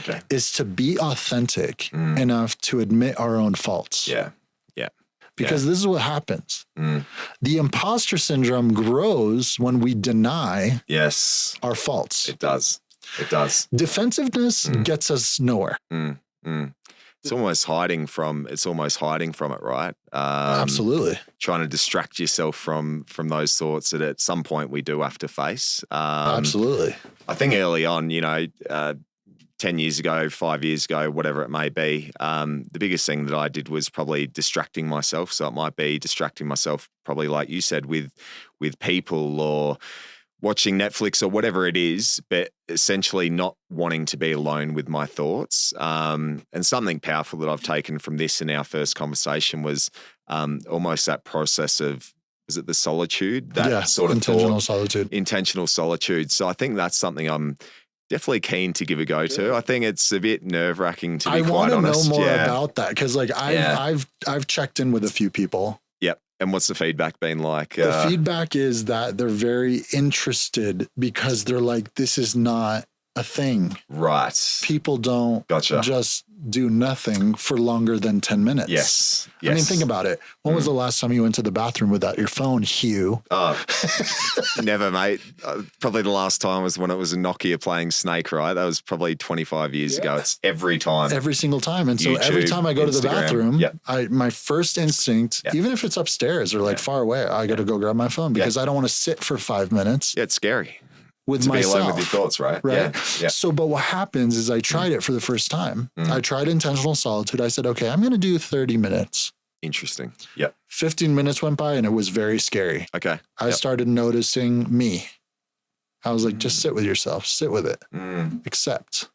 Okay. Is to be authentic enough to admit our own faults. Yeah. Yeah. Because this is what happens. Mm. The imposter syndrome grows when we deny Yes. our faults. It does. It does. Defensiveness gets us nowhere. Mm. Mm. It's almost hiding from it, right? Absolutely. Trying to distract yourself from those thoughts that at some point we do have to face. Absolutely. I think early on, 10 years ago, 5 years ago, whatever it may be, the biggest thing that I did was probably distracting myself. So it might be distracting myself, probably like you said, with people or watching Netflix or whatever it is, but essentially not wanting to be alone with my thoughts. And something powerful that I've taken from this in our first conversation was almost that process of, is it the solitude? That sort of intentional solitude. Intentional solitude. So I think that's something I'm definitely keen to give a go to. I think it's a bit nerve-wracking, to be quite honest. I want to know more about that, because like I've checked in with a few people. Yep. And what's the feedback been like? The feedback is that they're very interested because they're like, this is not a thing. Right. People don't just do nothing for longer than 10 minutes. Yes. I mean, think about it. When was the last time you went to the bathroom without your phone, Hugh? Never, mate. Probably the last time was when it was a Nokia playing Snake, right? That was probably 25 years ago. It's every time. Every single time. And so YouTube, every time I go to the Instagram. bathroom, my first instinct, even if it's upstairs or like far away, I got to go grab my phone because I don't want to sit for 5 minutes. Yeah, it's scary. With to myself. be alone with your thoughts, right? Right. Yeah. So, but what happens is I tried it for the first time. I tried intentional solitude. I said, okay, I'm going to do 30 minutes. Interesting. Yep. 15 minutes went by and it was very scary. Okay. I started noticing me. I was like, just sit with yourself, sit with it, accept.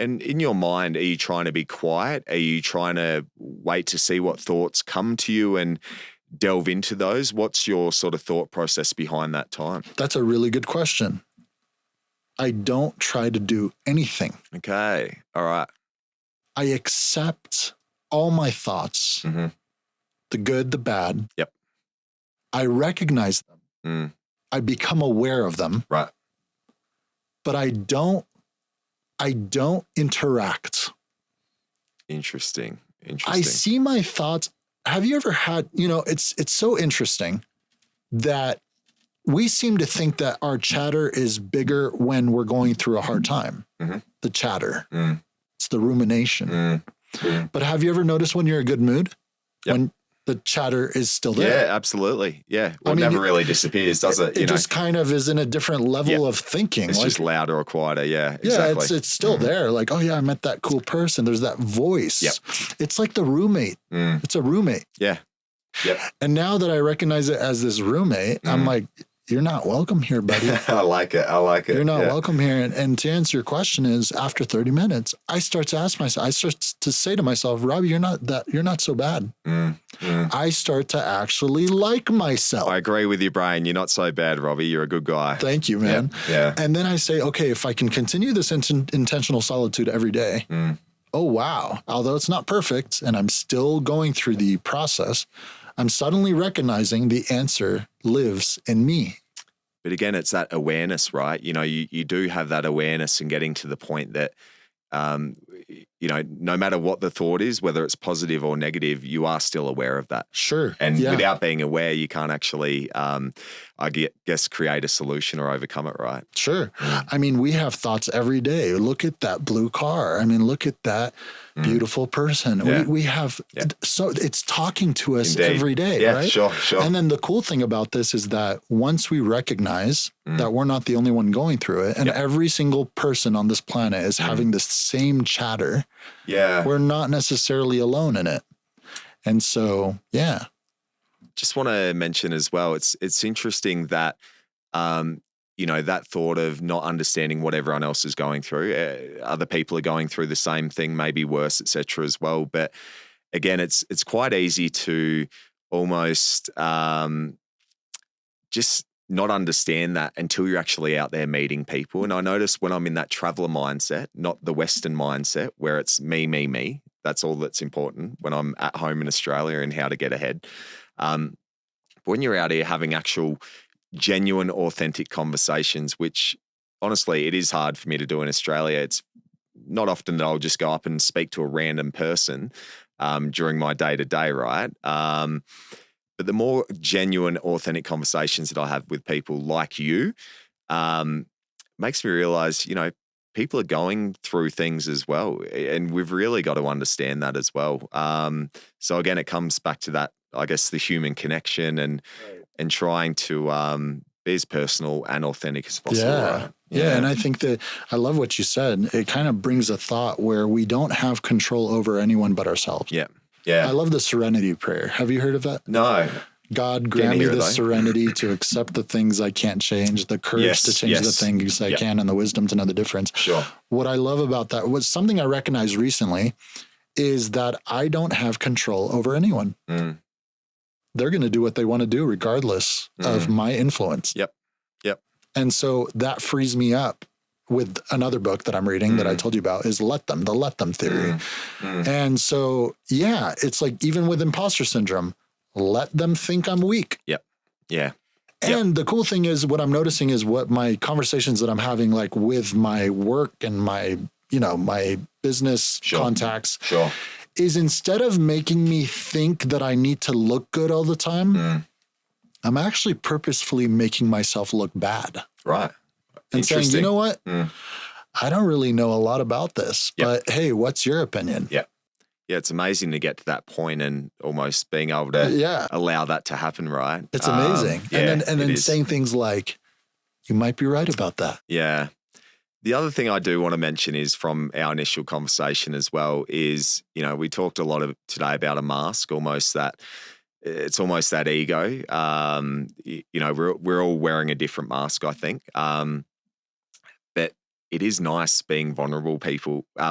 And in your mind, are you trying to be quiet? Are you trying to wait to see what thoughts come to you and delve into those? What's your sort of thought process behind that time? That's a really good question. I don't try to do anything. Okay. All right. I accept all my thoughts, the good, the bad. Yep. I recognize them. I become aware of them. Right. But I don't interact. Interesting. I see my thoughts. Have you ever had, it's so interesting that we seem to think that our chatter is bigger when we're going through a hard time. The chatter. It's the rumination. But have you ever noticed when you're in a good mood? Yep. When the chatter is still there? Yeah, absolutely. Yeah. Well, it never really disappears, does it? It just kind of is in a different level of thinking. It's just louder or quieter. Yeah, exactly. Yeah, it's still there. Like, oh yeah, I met that cool person. There's that voice. Yep. It's like the roommate. It's a roommate. Yeah. Yep. And now that I recognize it as this roommate, I'm like, you're not welcome here, buddy. I like it. You're not welcome here. And to answer your question is, after 30 minutes, I start to say to myself, Robbie, you're not so bad. I start to actually like myself. I agree with your brain. You're not so bad, Robbie. You're a good guy. Thank you, man. Yeah. And then I say, okay, if I can continue this intentional solitude every day, oh, wow. Although it's not perfect and I'm still going through the process, I'm suddenly recognizing the answer lives in me. But again, it's that awareness, right? You know, you do have that awareness and getting to the point that, you know, no matter what the thought is, whether it's positive or negative, you are still aware of that. Sure. And without being aware, you can't actually, I guess, create a solution or overcome it, right? Sure. I mean, we have thoughts every day. Look at that blue car. I mean, look at that beautiful person. Yeah. We have, so it's talking to us every day, right? Sure. And then the cool thing about this is that once we recognize that we're not the only one going through it, and every single person on this planet is having the same chatter, we're not necessarily alone in it. And so, just want to mention as well, it's interesting that, you know, that thought of not understanding what everyone else is going through. Other people are going through the same thing, maybe worse, etc. as well. But again, it's quite easy to almost just not understand that until you're actually out there meeting people. And I notice when I'm in that traveler mindset, not the Western mindset where it's me, that's all that's important when I'm at home in Australia and how to get ahead. When you're out here having actual genuine, authentic conversations, which honestly, it is hard for me to do in Australia. It's not often that I'll just go up and speak to a random person during my day-to-day, right? But the more genuine, authentic conversations that I have with people like you makes me realize, you know, people are going through things as well. And we've really got to understand that as well. So again, it comes back to that, I guess, the human connection and trying to be as personal and authentic as possible. Right? Yeah. And I think that I love what you said. It kind of brings a thought where we don't have control over anyone but ourselves. Yeah. I love the serenity prayer. Have you heard of that? No. God, grant me the serenity to accept the things I can't change, the courage to change the things I can, and the wisdom to know the difference. Sure. What I love about that was something I recognized recently is that I don't have control over anyone. They're going to do what they want to do regardless of my influence. Yep. And so that frees me up with another book that I'm reading that I told you about is the let them theory. And so, it's like even with imposter syndrome, let them think I'm weak. Yep. Yeah. And the cool thing is what I'm noticing is what my conversations that I'm having, like with my work and my, my business contacts is instead of making me think that I need to look good all the time, I'm actually purposefully making myself look bad. Right. And saying, you know what? I don't really know a lot about this, but hey, what's your opinion? Yeah, it's amazing to get to that point and almost being able to allow that to happen, right? It's amazing. And then saying things like, you might be right about that. Yeah. The other thing I do want to mention is from our initial conversation as well is, we talked a lot today about a mask, it's almost that ego. We're all wearing a different mask, I think. But it is nice being vulnerable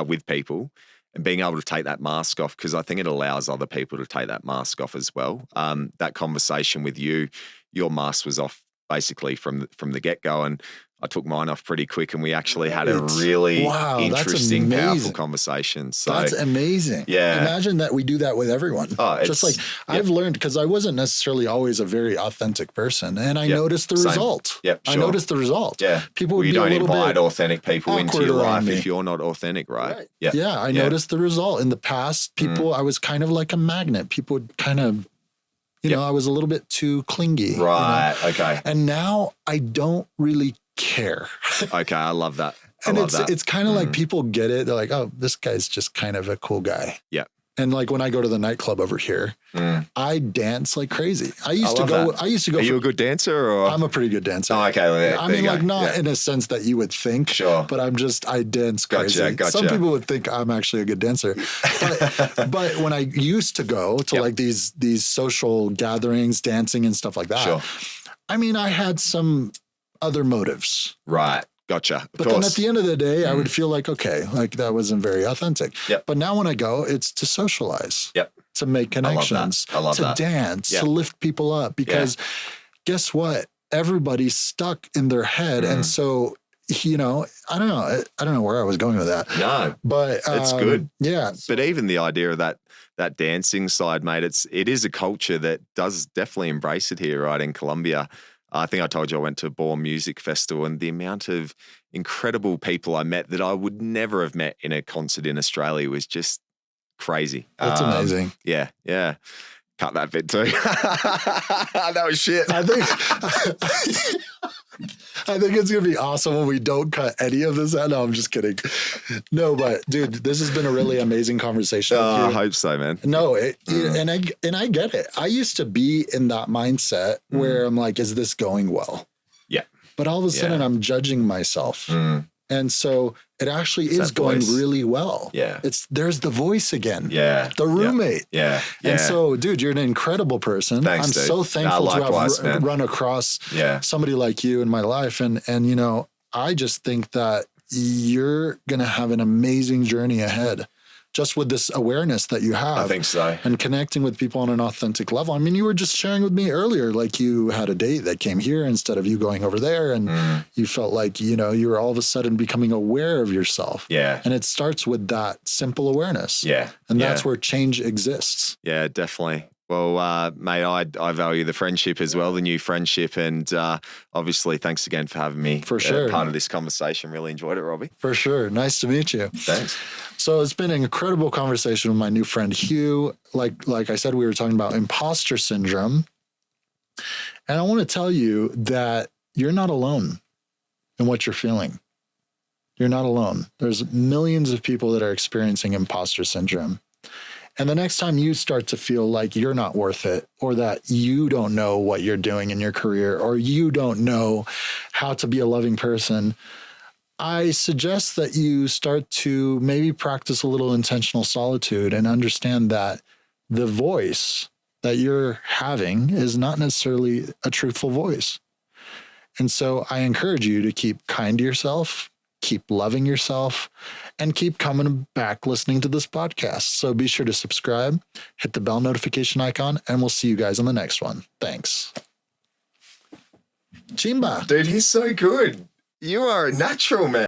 with people and being able to take that mask off, because I think it allows other people to take that mask off as well. That conversation with you, your mask was off basically from the get-go, and I took mine off pretty quick, and we actually had a really interesting, powerful conversation. So that's amazing. Yeah. Imagine that we do that with everyone. Just like I've learned, because I wasn't necessarily always a very authentic person, and I noticed the result. Yep, sure. I noticed the result. Yeah. People would be you don't a little invite bit authentic people into your life if you're not authentic, right? Yeah. I noticed the result. In the past, people, I was kind of like a magnet. People would kind of, I was a little bit too clingy. Right. Okay. And now I don't really care. Okay. I love that. It's kind of like people get it. They're like, oh, this guy's just kind of a cool guy. Yeah. And like when I go to the nightclub over here, I dance like crazy. I used to go. Are you a good dancer? Or? I'm a pretty good dancer. Oh, okay. I mean, like not in a sense that you would think. Sure. But I dance crazy. Gotcha. Some people would think I'm actually a good dancer. But when I used to go to like these social gatherings, dancing and stuff like that, I mean, I had some other motives. Right. Gotcha. Of But course. then at the end of the day, I would feel like, okay, like that wasn't very authentic. Yep. But now when I go, it's to socialize, Yep. to make connections, I love to that. dance, Yep. to lift people up. Because guess what? Everybody's stuck in their head. And so, you know, I don't know where I was going with that. No, But it's good. Yeah. But even the idea of that dancing side, mate, it is a culture that does definitely embrace it here, right, in Colombia. I think I told you I went to a Born Music Festival, and the amount of incredible people I met that I would never have met in a concert in Australia was just crazy. That's amazing. Yeah, yeah. Cut that bit too. That was shit. I think it's going to be awesome when we don't cut any of this out. No, I'm just kidding. No, but dude, this has been a really amazing conversation. I hope so, man. No, and I get it. I used to be in that mindset where I'm like, is this going well? Yeah. But all of a sudden I'm judging myself. And so it actually is that going voice. really well. Yeah. There's the voice again. Yeah. The roommate. Yeah. And so, dude, you're an incredible person. Thanks, I'm dude. so thankful likewise, to have man. run across somebody like you in my life. And you know, I just think that you're going to have an amazing journey ahead just with this awareness that you have. I think so. And connecting with people on an authentic level. I mean, you were just sharing with me earlier, like you had a date that came here instead of you going over there. And you felt like, you know, you were all of a sudden becoming aware of yourself. Yeah. And it starts with that simple awareness. Yeah. And that's where change exists. Yeah, definitely. Well, mate, I value the friendship as well, the new friendship. And obviously, thanks again for having me. For sure. Part of this conversation. Really enjoyed it, Robbie. For sure. Nice to meet you. Thanks. So it's been an incredible conversation with my new friend, Hugh. Like I said, we were talking about imposter syndrome. And I want to tell you that you're not alone in what you're feeling. You're not alone. There's millions of people that are experiencing imposter syndrome. And the next time you start to feel like you're not worth it, or that you don't know what you're doing in your career, or you don't know how to be a loving person, I suggest that you start to maybe practice a little intentional solitude and understand that the voice that you're having is not necessarily a truthful voice. And so I encourage you to keep kind to yourself, keep loving yourself, and keep coming back listening to this podcast. So be sure to subscribe, hit the bell notification icon, and we'll see you guys on the next one. Thanks. Chimba. Dude, he's so good. You are a natural, man.